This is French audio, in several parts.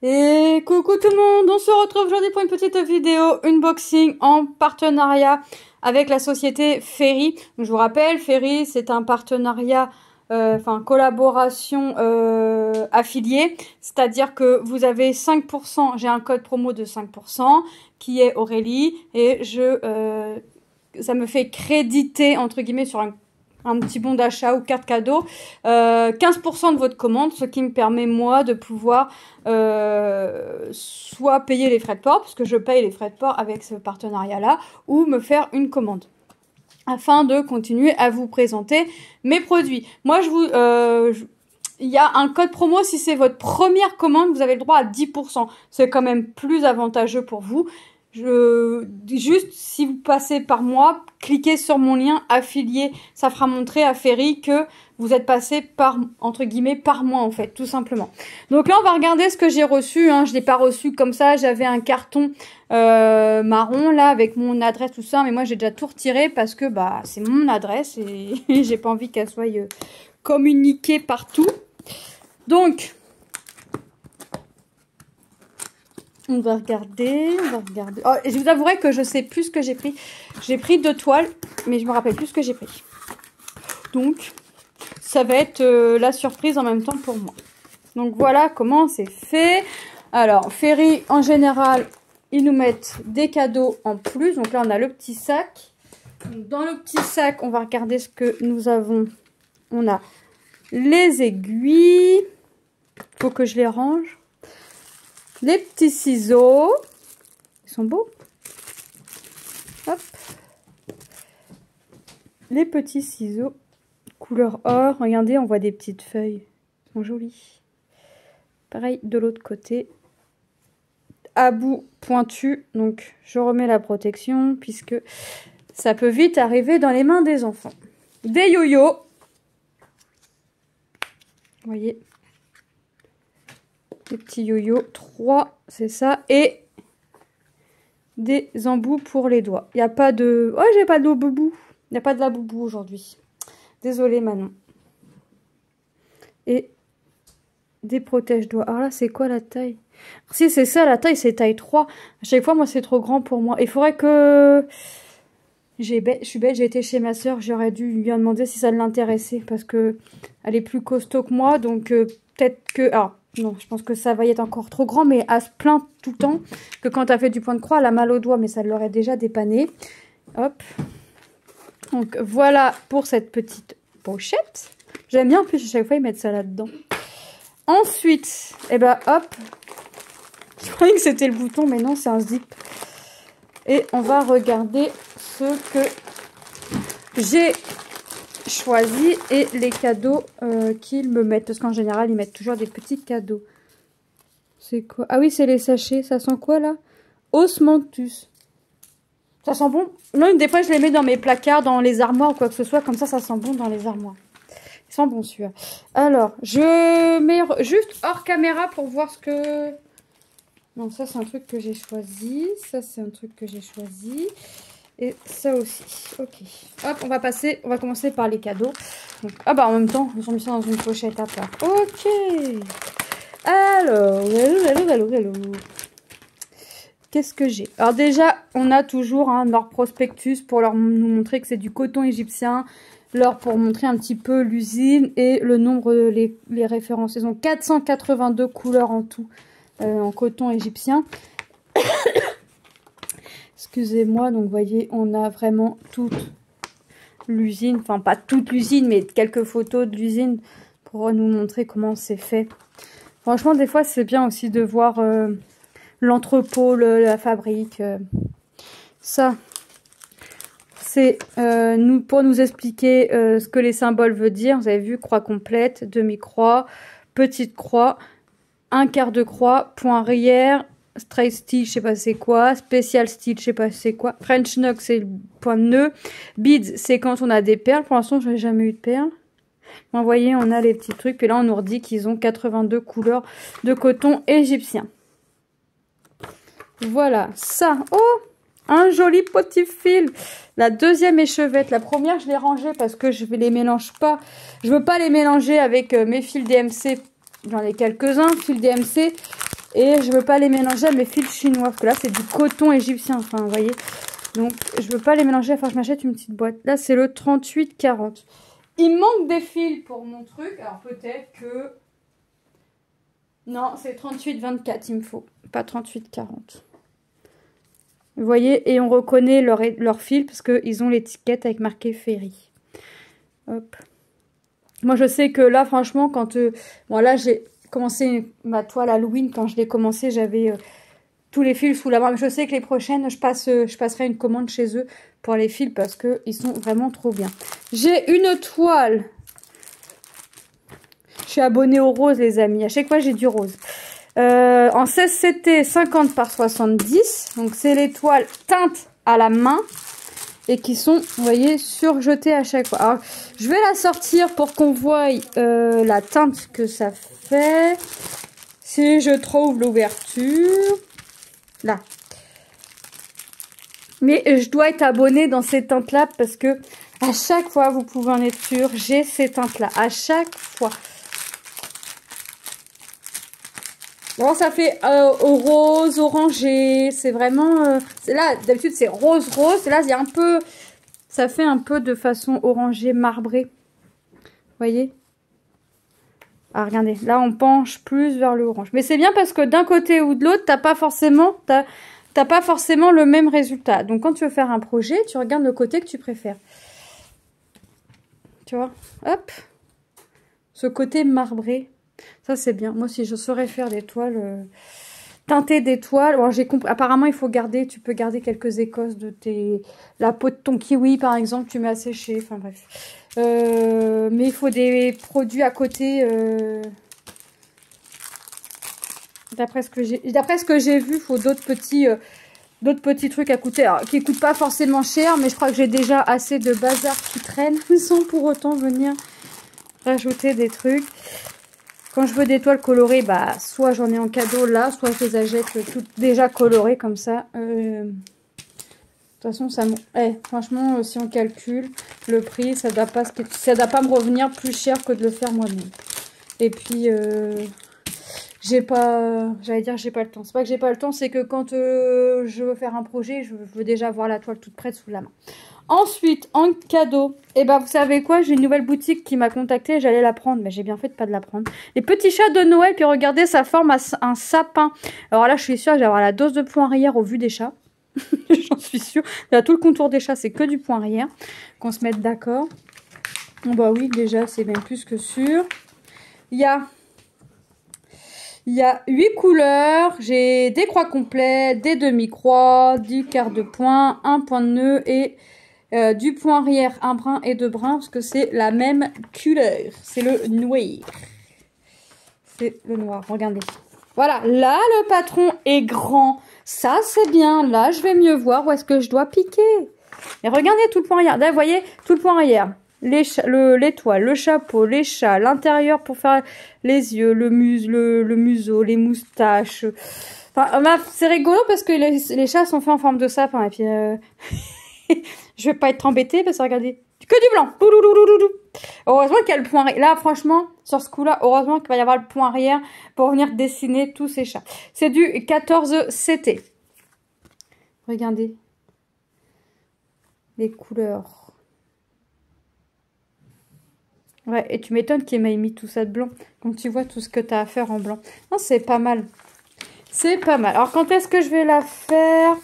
Et coucou tout le monde, on se retrouve aujourd'hui pour une petite vidéo unboxing en partenariat avec la société Ferry. Donc, je vous rappelle, Ferry c'est un partenariat, collaboration affiliée, c'est-à-dire que vous avez 5%, j'ai un code promo de 5% qui est Aurélie et ça me fait créditer entre guillemets sur un petit bon d'achat ou carte cadeau, 15% de votre commande, ce qui me permet moi de pouvoir soit payer les frais de port, puisque je paye les frais de port avec ce partenariat-là, ou me faire une commande, afin de continuer à vous présenter mes produits. Moi, il y a un code promo, si c'est votre première commande, vous avez le droit à 10%. C'est quand même plus avantageux pour vous. Juste, si vous passez par moi, cliquez sur mon lien affilié. Ça fera montrer à Ferry que vous êtes passé par, entre guillemets, par moi, en fait, tout simplement. Donc là, on va regarder ce que j'ai reçu. Je l'ai pas reçu comme ça. J'avais un carton marron, là, avec mon adresse, tout ça. Mais moi, j'ai déjà tout retiré parce que, c'est mon adresse et j'ai pas envie qu'elle soit communiquée partout. Donc, on va regarder. Oh, et je vous avouerai que je sais plus ce que j'ai pris. J'ai pris 2 toiles, mais je me rappelle plus ce que j'ai pris. Donc, ça va être la surprise en même temps pour moi. Donc, voilà comment c'est fait. Alors, Ferry, en général, ils nous mettent des cadeaux en plus. Donc là, on a le petit sac. Donc, dans le petit sac, on va regarder ce que nous avons. On a les aiguilles. Faut que je les range. Les petits ciseaux. Ils sont beaux. Hop. Les petits ciseaux. Couleur or. Regardez, on voit des petites feuilles. Ils sont jolis. Pareil de l'autre côté. À bout pointu. Donc, je remets la protection puisque ça peut vite arriver dans les mains des enfants. Des yo-yo. Vous voyez. Des petits yo-yo, 3, c'est ça, et des embouts pour les doigts. Il n'y a pas de... Oh, j'ai pas de boubou. Il n'y a pas de la boubou aujourd'hui. Désolée, Manon. Et des protège-doigts. Alors là, c'est quoi la taille? Si, c'est ça, la taille, c'est taille 3. À chaque fois, moi, c'est trop grand pour moi. Il faudrait que... Je suis bête, j'ai été chez ma soeur, j'aurais dû lui demander si ça l'intéressait, parce que elle est plus costaud que moi, donc peut-être que... Alors, non, je pense que ça va y être encore trop grand, mais elle se plaint tout le temps que quand elle fait du point de croix, elle a mal au doigt, mais ça l'aurait déjà dépanné. Hop. Donc, voilà pour cette petite pochette. J'aime bien, en plus, à chaque fois, ils mettent ça là-dedans. Ensuite, hop. Je croyais que c'était le bouton, mais non, c'est un zip. Et on va regarder ce que j'ai choisi et les cadeaux qu'ils me mettent. Parce qu'en général, ils mettent toujours des petits cadeaux. C'est quoi? Ah oui, c'est les sachets. Ça sent quoi, là? Osmanthus. Ça sent bon? Non, des fois, je les mets dans mes placards, dans les armoires ou quoi que ce soit. Comme ça, ça sent bon dans les armoires. Ils sont bons, celui-là. Alors, je mets juste hors caméra pour voir ce que... Non, ça, c'est un truc que j'ai choisi. Ça, c'est un truc que j'ai choisi. Et ça aussi. Ok. Hop, on va commencer par les cadeaux. Donc, en même temps, ils ont mis ça dans une pochette à part. Ok. Alors, hello. Qu'est-ce que j'ai? Alors déjà, on a toujours leur prospectus pour nous montrer que c'est du coton égyptien. Pour montrer un petit peu l'usine et le nombre, les références. Ils ont 482 couleurs en tout. En coton égyptien. Excusez-moi, donc vous voyez, on a vraiment toute l'usine, enfin pas toute l'usine, mais quelques photos de l'usine pour nous montrer comment c'est fait. Franchement, des fois, c'est bien aussi de voir l'entrepôt, la fabrique. Ça, c'est pour nous expliquer ce que les symboles veulent dire. Vous avez vu, croix complète, demi-croix, petite croix, un quart de croix, point arrière, straight stitch, je sais pas c'est quoi, special stitch, je sais pas c'est quoi, French knock, c'est le point de nœud, beads, c'est quand on a des perles. Pour l'instant, je n'ai jamais eu de perles. Vous voyez, on a les petits trucs, et là, on nous redit qu'ils ont 82 couleurs de coton égyptien. Voilà, ça. Oh, un joli petit fil. La deuxième échevette. La première, je l'ai rangée parce que je ne les mélange pas. Je veux pas les mélanger avec mes fils DMC. J'en ai quelques-uns, fils DMC. Et je veux pas les mélanger à mes fils chinois. Parce que là, c'est du coton égyptien. Enfin, vous voyez. Donc, je veux pas les mélanger. Enfin, je m'achète une petite boîte. Là, c'est le 38-40. Il me manque des fils pour mon truc. Alors, peut-être que... Non, c'est 38-24, il me faut. Pas 38-40. Vous voyez, et on reconnaît leur fil parce qu'ils ont l'étiquette avec marqué Ferry. Hop. Moi, je sais que là, franchement, quand... bon, là, j'ai commencé ma toile Halloween. Quand je l'ai commencé, j'avais tous les fils sous la main. Mais je sais que les prochaines, je passerai une commande chez eux pour les fils parce qu'ils sont vraiment trop bien. J'ai une toile. Je suis abonnée au rose, les amis. À chaque fois, j'ai du rose. En 16 CT 50 par 70. Donc, c'est les toiles teintes à la main. Et qui sont, vous voyez, surjetées à chaque fois. Alors, je vais la sortir pour qu'on voie la teinte que ça fait. Si je trouve l'ouverture. Là. Mais je dois être abonnée dans ces teintes-là parce que à chaque fois, vous pouvez en être sûr, j'ai ces teintes-là. À chaque fois. Bon, ça fait au rose, orangé. C'est vraiment... là, d'habitude, c'est rose. Et là, il y a un peu... Ça fait un peu de façon orangée, marbrée. Vous voyez? Ah, regardez. Là, on penche plus vers le orange. Mais c'est bien parce que d'un côté ou de l'autre, t'as pas forcément le même résultat. Donc, quand tu veux faire un projet, tu regardes le côté que tu préfères. Tu vois? Hop. Ce côté marbré. Ça, c'est bien. Moi, si je saurais faire des toiles, teinter des toiles. Bon, j'ai compris. Apparemment, il faut garder, tu peux garder quelques écosses de la peau de ton kiwi, par exemple, tu mets à sécher. Enfin, bref. Mais il faut des produits à côté. D'après ce que j'ai vu, il faut d'autres petits trucs à coûter. Alors, qui coûtent pas forcément cher, mais je crois que j'ai déjà assez de bazar qui traîne sans pour autant venir rajouter des trucs. Quand je veux des toiles colorées, bah, soit j'en ai en cadeau là, soit je les achète toutes déjà colorées comme ça. De toute façon, ça franchement, si on calcule le prix, ça doit pas me revenir plus cher que de le faire moi-même. Et puis, j'ai pas le temps. C'est pas que j'ai pas le temps, c'est que quand je veux faire un projet, je veux déjà avoir la toile toute prête sous la main. Ensuite, en cadeau, et ben vous savez quoi, j'ai une nouvelle boutique qui m'a contactée, j'allais la prendre, mais j'ai bien fait de pas de la prendre. Les petits chats de Noël, puis regardez, ça forme un sapin. Alors là, je suis sûre que j'ai avoir la dose de point arrière au vu des chats. J'en suis sûre. Là, tout le contour des chats, c'est que du point arrière. Qu'on se mette d'accord. Bon bah oui, déjà, c'est même plus que sûr. Il y a 8 couleurs. J'ai des croix complètes, des demi-croix, du quart de point, un point de nœud et du point arrière, un brun et deux brins, parce que c'est la même couleur. C'est le noir. C'est le noir, regardez. Voilà, là, le patron est grand. Ça, c'est bien. Là, je vais mieux voir où est-ce que je dois piquer. Et regardez tout le point arrière. Là, vous voyez, tout le point arrière. L'étoile, le chapeau, les chats, l'intérieur pour faire les yeux, le museau, les moustaches. Enfin, c'est rigolo parce que les chats sont faits en forme de sapin. Et puis, je vais pas être embêtée parce que regardez, que du blanc. Heureusement qu'il y a le point arrière. Là, franchement, sur ce coup-là, heureusement qu'il va y avoir le point arrière pour venir dessiner tous ces chats. C'est du 14 CT. Regardez les couleurs. Ouais, et tu m'étonnes qu'il m'ait mis tout ça de blanc. Quand tu vois tout ce que tu as à faire en blanc. Non, c'est pas mal. C'est pas mal. Alors, quand est-ce que je vais la faire?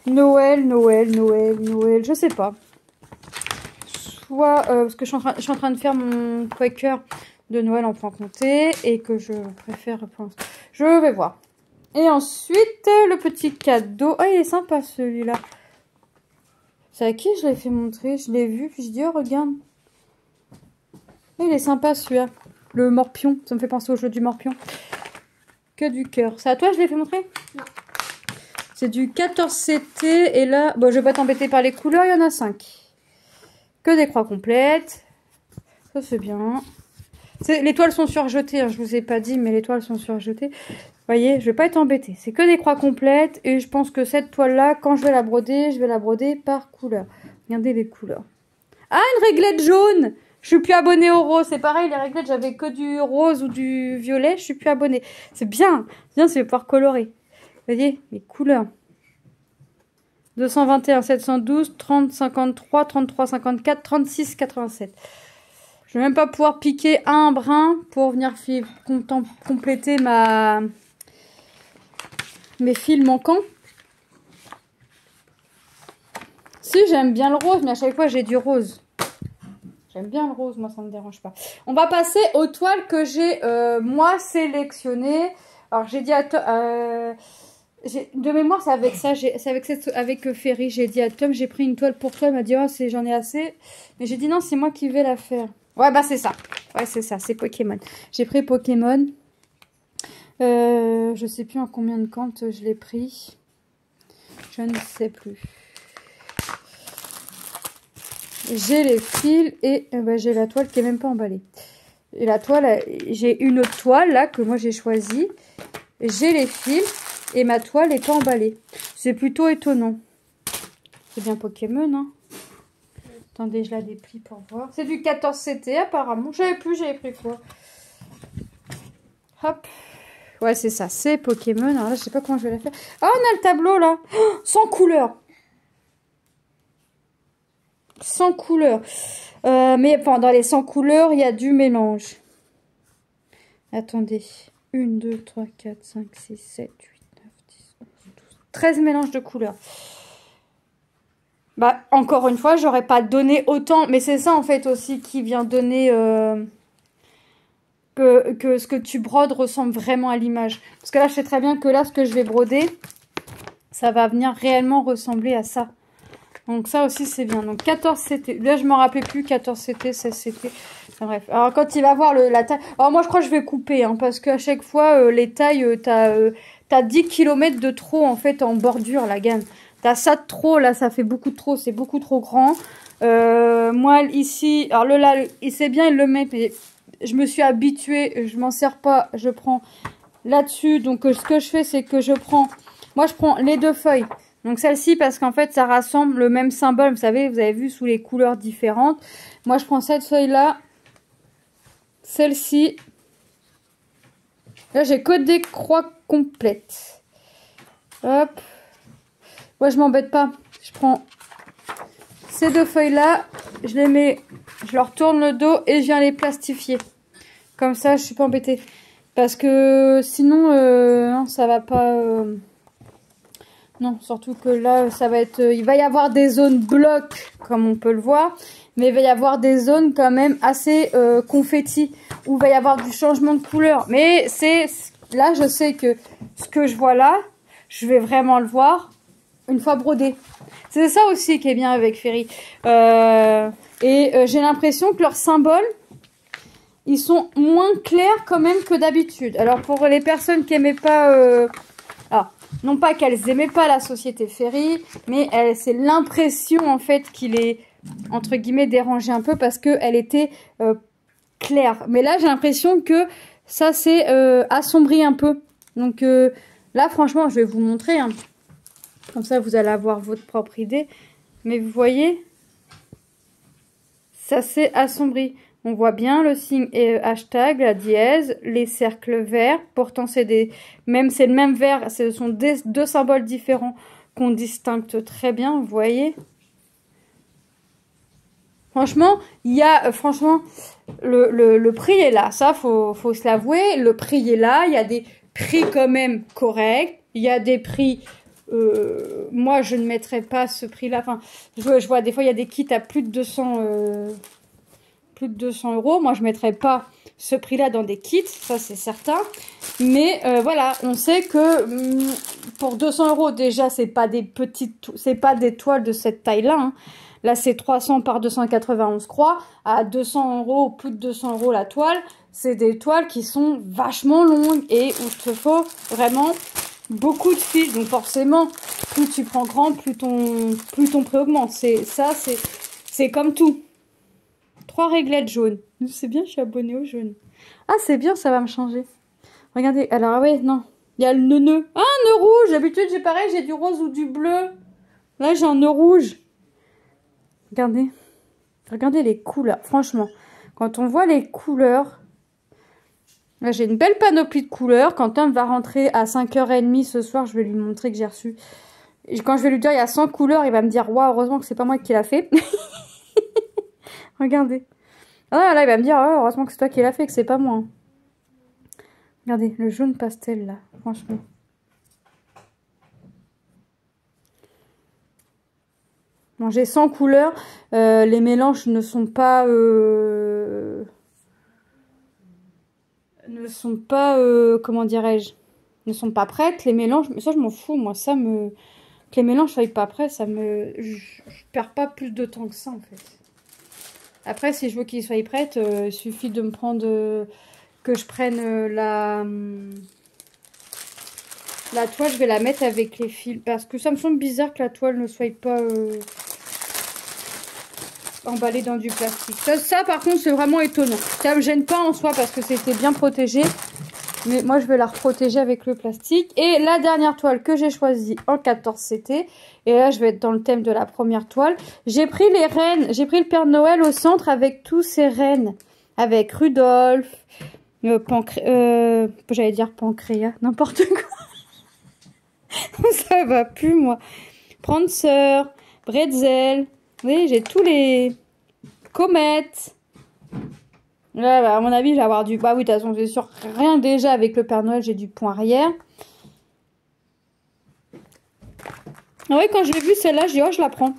Noël. Je sais pas. Soit, parce que je suis en train de faire mon Quaker de Noël en point compté. Et que je préfère... Je vais voir. Et ensuite, le petit cadeau. Ah, il est sympa celui-là. C'est à qui je l'ai fait montrer? Je l'ai vu, puis je dis, oh, regarde. Il est sympa celui-là. Le morpion. Ça me fait penser au jeu du morpion. Que du cœur. C'est à toi je l'ai fait montrer? Non. C'est du 14 CT. Et là, bon, je vais pas t'embêter par les couleurs. Il y en a 5. Que des croix complètes. Ça c'est bien. Les toiles sont surjetées. Hein, je vous ai pas dit, mais les toiles sont surjetées. Vous voyez, je vais pas être embêtée. C'est que des croix complètes. Et je pense que cette toile-là, quand je vais la broder par couleur. Regardez les couleurs. Ah, une réglette jaune! Je suis plus abonnée au rose. C'est pareil, les réglettes, j'avais que du rose ou du violet. Je suis plus abonnée. C'est bien. C'est bien, c'est pouvoir colorer. Vous voyez, les couleurs. 221, 712, 30, 53, 33, 54, 36, 87. Je vais même pas pouvoir piquer un brin pour venir compléter mes fils manquants. Si, j'aime bien le rose, mais à chaque fois, j'ai du rose. J'aime bien le rose, moi, ça me dérange pas. On va passer aux toiles que j'ai, moi, sélectionnées. Alors, j'ai dit à de mémoire, c'est avec ça, c'est avec Ferry. J'ai dit à Tom, j'ai pris une toile pour toi. Il m'a dit, oh, j'en ai assez. Mais j'ai dit, non, c'est moi qui vais la faire. Ouais, bah, c'est ça. Ouais, c'est ça, c'est Pokémon. J'ai pris Pokémon. Je sais plus en combien de comptes je l'ai pris. Je ne sais plus. J'ai les fils et j'ai la toile qui est même pas emballée. Et la toile, j'ai une autre toile là que moi j'ai choisie. J'ai les fils et ma toile n'est pas emballée. C'est plutôt étonnant. C'est bien Pokémon, hein. Attendez, je la déplie pour voir. C'est du 14 CT apparemment. J'avais pris quoi. Hop. Ouais, c'est ça, c'est Pokémon. Alors là, je sais pas comment je vais la faire. Ah, on a le tableau là. Oh, sans couleur. Sans couleur. Mais pendant les 100 couleurs, il y a du mélange. Attendez. 1, 2, 3, 4, 5, 6, 7, 8, 9, 10, 11, 12. 13 mélanges de couleurs. Bah, encore une fois, j'aurais pas donné autant. Mais c'est ça, en fait, aussi, qui vient donner... que ce que tu brodes ressemble vraiment à l'image. Parce que là, je sais très bien que là, ce que je vais broder, ça va venir réellement ressembler à ça. Donc ça aussi, c'est bien. Donc 14 CT. Là, je me rappelais plus. 14 CT, 16 CT. Enfin, bref. Alors, quand il va voir la taille... Alors, moi, je crois que je vais couper. Hein, parce qu'à chaque fois, les tailles, t'as 10 km de trop, en fait, en bordure, la gamme. T'as ça de trop. Là, ça fait beaucoup de trop. C'est beaucoup trop grand. Moi, ici... Alors, là, c'est bien, il le met... Mais je me suis habituée. Je m'en sers pas. Je prends là-dessus. Donc, ce que je fais, c'est que je prends... Moi, je prends les deux feuilles. Donc celle-ci, parce qu'en fait, ça rassemble le même symbole. Vous savez, vous avez vu sous les couleurs différentes. Moi, je prends cette feuille-là. Celle-ci. Là, j'ai que des croix complètes. Hop. Moi, je m'embête pas. Je prends ces deux feuilles-là. Je les mets, je leur tourne le dos et je viens les plastifier. Comme ça, je suis pas embêtée. Parce que sinon, non, ça va pas... Non, surtout que là, ça va être... il va y avoir des zones blocs, comme on peut le voir. Mais il va y avoir des zones quand même assez confetti. Où il va y avoir du changement de couleur. Mais c'est... Là, je sais que ce que je vois là, je vais vraiment le voir une fois brodé. C'est ça aussi qui est bien avec Ferry. J'ai l'impression que leurs symboles, ils sont moins clairs quand même que d'habitude. Alors, pour les personnes qui n'aimaient pas... alors, non pas qu'elles aimaient pas la société Ferry, mais c'est l'impression en fait qu'il est entre guillemets dérangé un peu parce que elle était claire. Mais là j'ai l'impression que ça s'est assombri un peu. Donc là franchement je vais vous montrer. Hein. Comme ça vous allez avoir votre propre idée. Mais vous voyez, ça s'est assombri. On voit bien le signe hashtag, la dièse, les cercles verts. Pourtant, c'est le même vert. Ce sont deux symboles différents qu'on distingue très bien. Vous voyez? Franchement, le prix est là. Ça, faut se l'avouer. Le prix est là. Il y a des prix quand même corrects. Il y a des prix... moi, je ne mettrais pas ce prix-là. Enfin, je vois des fois, il y a des kits à plus de 200... plus de 200 €. Moi, je ne mettrais pas ce prix-là dans des kits, ça c'est certain. Mais voilà, on sait que pour 200 € déjà, c'est pas des toiles de cette taille-là. Hein. Là, c'est 300 par 291 croix. À 200 € ou plus de 200 € la toile, c'est des toiles qui sont vachement longues et où il te faut vraiment beaucoup de fils. Donc forcément, plus tu prends grand, plus ton prix augmente. C'est comme tout. 3 réglettes jaunes. C'est bien, je suis abonnée au jaune. Ah, c'est bien, ça va me changer. Regardez, alors, ah ouais, non. Il y a le nœud. Ah, un nœud rouge. D'habitude, j'ai pareil, j'ai du rose ou du bleu. Là, j'ai un nœud rouge. Regardez. Regardez les couleurs. Franchement, Quand on voit les couleurs... Là, j'ai une belle panoplie de couleurs. Quand Tom va rentrer à 5h30 ce soir, je vais lui montrer que j'ai reçu. Et quand je vais lui dire il y a 100 couleurs, il va me dire waouh, heureusement que c'est pas moi qui l'a fait. Regardez. Ah là, il va me dire oh, heureusement que c'est toi qui l'a fait, que c'est pas moi. Regardez, le jaune pastel là, franchement. Bon, j'ai 100 couleurs. Les mélanges ne sont pas... comment dirais-je, ne sont pas prêtes, les mélanges, mais ça je m'en fous, moi, ça me, que les mélanges soient pas prêts, ça me, je perds pas plus de temps que ça, en fait. Après, si je veux qu'ils soient prêts, il suffit de me prendre, que je prenne la toile, je vais la mettre avec les fils, parce que ça me semble bizarre que la toile ne soit pas emballée dans du plastique. Ça par contre, c'est vraiment étonnant. Ça me gêne pas en soi, parce que c'était bien protégé. Mais moi, je vais la reprotéger avec le plastique. Et la dernière toile que j'ai choisie en 14 CT. Et là, je vais être dans le thème de la première toile. J'ai pris les rennes. J'ai pris le Père Noël au centre avec tous ces rennes. Avec Rudolph, j'allais dire Pancréas, n'importe quoi. Ça va plus, moi. Prancer, Bretzel. Vous voyez, j'ai tous les comètes. Là, bah, à mon avis, je vais avoir du... Bah oui, de toute façon, c'est sûr. Rien déjà avec le Père Noël, j'ai du point arrière. Ah ouais, quand je l'ai vue, celle-là, je dis, oh, je la prends.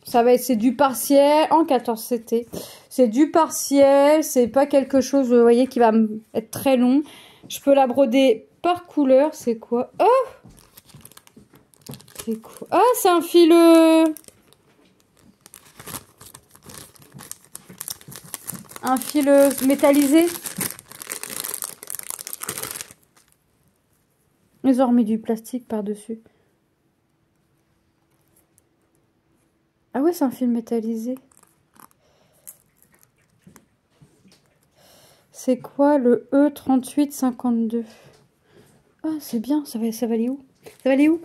Ça va être, c'est du partiel en 14 CT. C'est du partiel, c'est pas quelque chose, vous voyez, qui va être très long. Je peux la broder par couleur. C'est quoi? Oh! C'est quoi? Ah, c'est un fil... Un fil métallisé. Ils ont remis du plastique par-dessus. Ah ouais, c'est un fil métallisé. C'est quoi le E3852? Ah, c'est bien. Ça va aller où? Ça va aller où?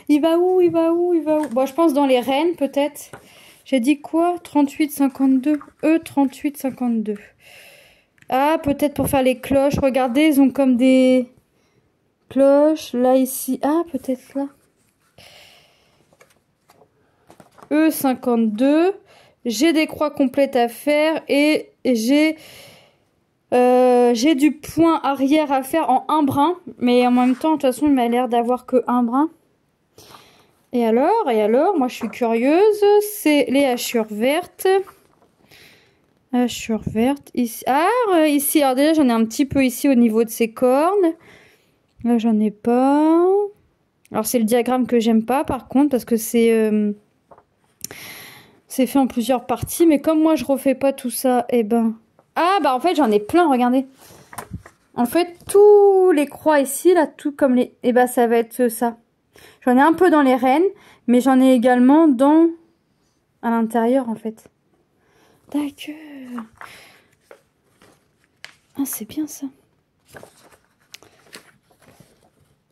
Il va où? Il va où? Il va où? Bon, je pense dans les rennes, peut-être. J'ai dit quoi? 3852. E3852. Ah, peut-être pour faire les cloches. Regardez, ils ont comme des cloches. Là, ici. Ah, peut-être là. E52. J'ai des croix complètes à faire. Et j'ai du point arrière à faire en un brin. Mais en même temps, de toute façon, il m'a l'air d'avoir que un brin. Et alors, moi je suis curieuse, c'est les hachures vertes. Hachures vertes, ici. Ah, ici, alors déjà j'en ai un petit peu ici au niveau de ces cornes. Là j'en ai pas. Alors c'est le diagramme que j'aime pas par contre, parce que c'est fait en plusieurs parties. Mais comme moi je refais pas tout ça, et ben... Ah bah en fait j'en ai plein, regardez. En fait, tous les croix ici, là, tout comme les... Et ben ça va être ça. J'en ai un peu dans les rennes, mais j'en ai également dans... à l'intérieur, en fait. D'accord. Ah, c'est bien, ça.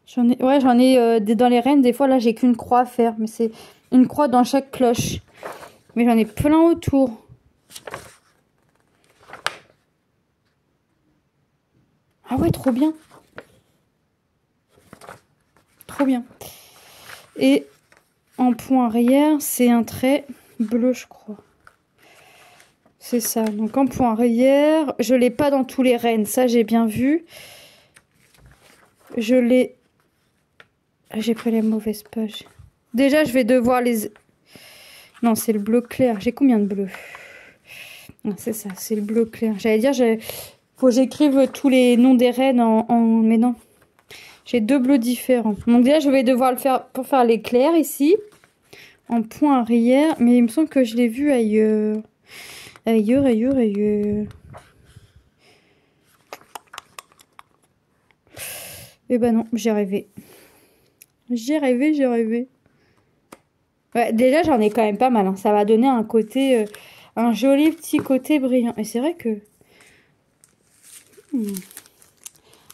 J'en ai... Ouais, j'en ai dans les rennes. Des fois, là, j'ai qu'une croix à faire. Mais c'est une croix dans chaque cloche. Mais j'en ai plein autour. Ah ouais, trop bien. Trop bien. Et en point arrière, c'est un trait bleu, je crois. C'est ça. Donc en point arrière, je l'ai pas dans tous les rennes. Ça, j'ai bien vu. Je l'ai... Ah, j'ai pris les mauvaises pages. Déjà, je vais devoir les... Non, c'est le bleu clair. J'ai combien de bleus? Non, c'est ça, c'est le bleu clair. J'allais dire, faut que j'écrive tous les noms des rennes en... Mais non. J'ai deux bleus différents. Donc déjà, je vais devoir le faire pour faire les clairs ici. En point arrière. Mais il me semble que je l'ai vu ailleurs. Ailleurs. Eh ben non, j'ai rêvé. J'ai rêvé. Ouais, déjà, j'en ai quand même pas mal. Hein. Ça va donner un côté... un joli petit côté brillant. Et c'est vrai que...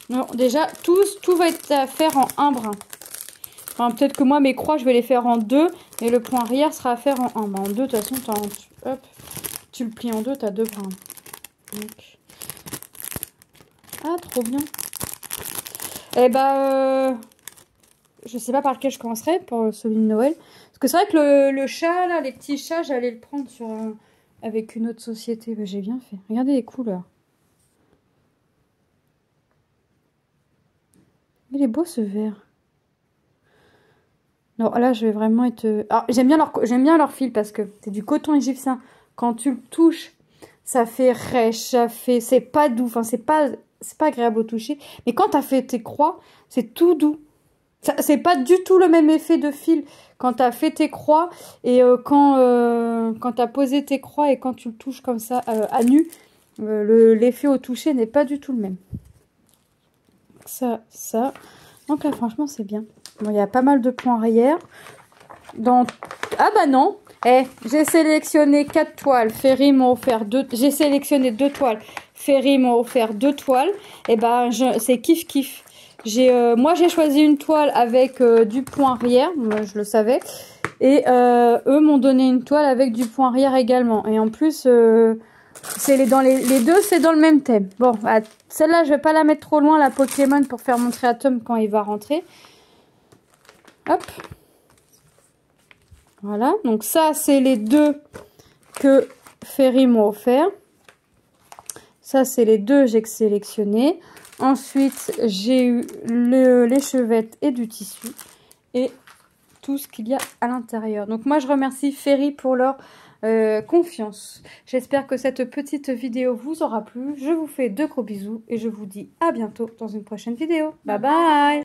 Non, déjà, tout va être à faire en un brin. Enfin, peut-être que moi, mes croix, je vais les faire en deux. Et le point arrière sera à faire en un. Bah, en deux, de toute façon, tu le plies en deux, t'as 2 brins. Donc... Ah, trop bien. Eh bah, je sais pas par lequel je commencerai pour celui de Noël. Parce que c'est vrai que le chat, là, les petits chats, j'allais le prendre sur avec une autre société. Bah, j'ai bien fait. Regardez les couleurs. Il est beau ce vert. Non, là, je vais vraiment être... Alors, j'aime bien leur fil parce que c'est du coton égyptien. Quand tu le touches, ça fait rêche, ça fait... C'est pas doux, enfin, c'est pas agréable au toucher. Mais quand tu as fait tes croix, c'est tout doux. C'est pas du tout le même effet de fil quand tu as fait tes croix et quand tu as posé tes croix et quand tu le touches comme ça à nu, l'effet au toucher n'est pas du tout le même. Ça. Donc là, franchement, c'est bien. Bon, il y a pas mal de points arrière. Ah bah non. J'ai sélectionné 4 toiles. Ferry m'a offert 2. J'ai sélectionné 2 toiles. Ferry m'a offert 2 toiles. Et ben, c'est kiff. Moi, j'ai choisi une toile avec du point arrière. Moi, je le savais. Et eux m'ont donné une toile avec du point arrière également. Et en plus, les deux, c'est dans le même thème. Bon, bah, celle-là, je vais pas la mettre trop loin, la Pokémon, pour faire montrer à Tom quand il va rentrer. Hop. Voilà. Donc ça, c'est les 2 que Ferry m'a offert. Ça, c'est les 2 que j'ai sélectionnés. Ensuite, j'ai eu l'échevette et du tissu. Et tout ce qu'il y a à l'intérieur. Donc moi, je remercie Ferry pour leur confiance. J'espère que cette petite vidéo vous aura plu. Je vous fais de gros bisous et je vous dis à bientôt dans une prochaine vidéo. Bye bye!